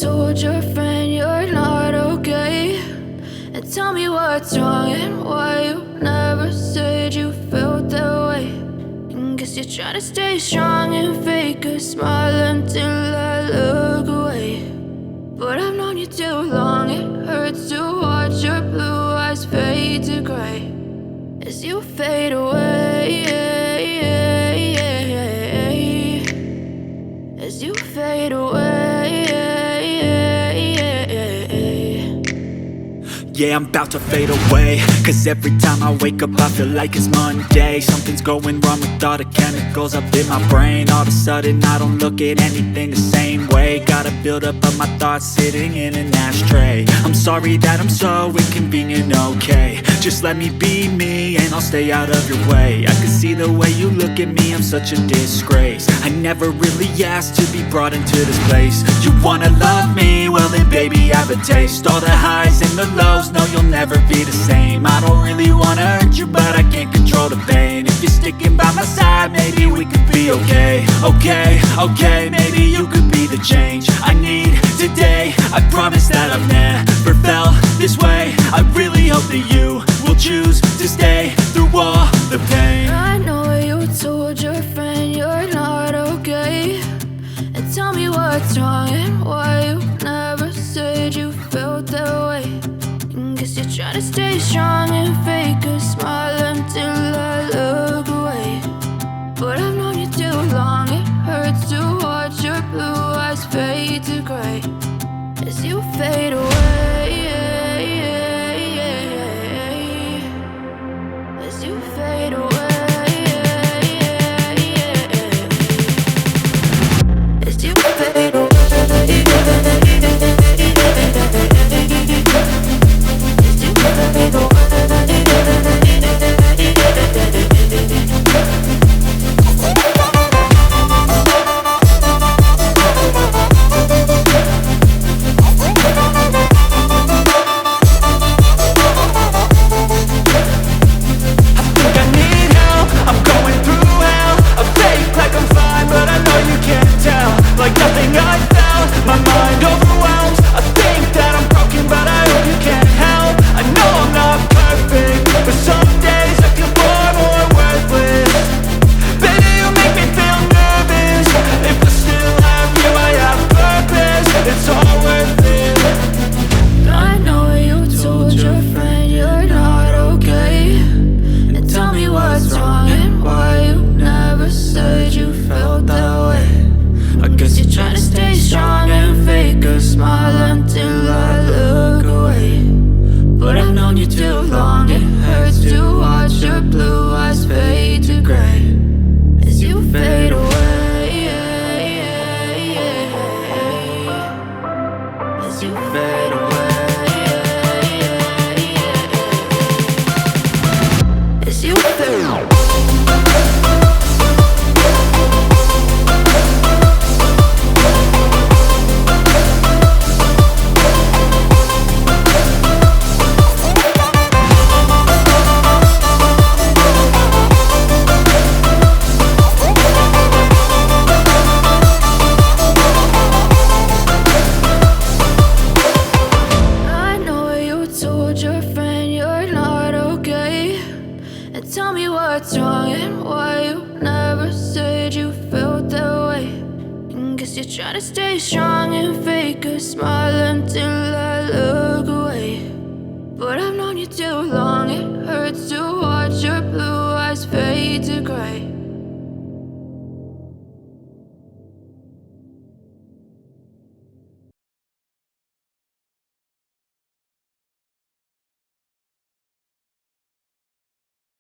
told your friend you're not okay, and tell me what's wrong and why you never said you felt that way. And guess you're trying to stay strong and fake a smile until I look away. But I've known you too long, it hurts to watch your blue eyes fade to gray as you fade away, as you fade away. Yeah, I'm about to fade away, cause every time I wake up I feel like it's Monday. Something's going wrong with all the chemicals up in my brain. All of a sudden I don't look at anything the same way. Gotta build up of my thoughts sitting in an ashtray. I'm sorry that I'm so inconvenient, okay. Just let me be me and I'll stay out of your way. I can see the way you look at me, I'm such a disgrace. I never really asked to be brought into this place. You wanna love me? Well then baby I have a taste. All the highs and the lows, no you'll never be the same. I don't really wanna hurt you but I can't control the pain. If you're sticking by my side maybe we could be okay. Okay, maybe you could be the change I need today. I promise that I've never felt this way. I really hope that you will choose to stay through all the pain. I know you told your friend you're not okay, and tell me what's wrong and why you never said you felt that way. And guess you're trying to stay strong and fake a smile until I look away. But I've known you too long, it hurts to watch your blue eyes fade to gray as you fade away, as you fade away, as you fade away. Try to stay strong and fake a smile until I look away. But I've known you too long, it hurts to watch your blue eyes fade to gray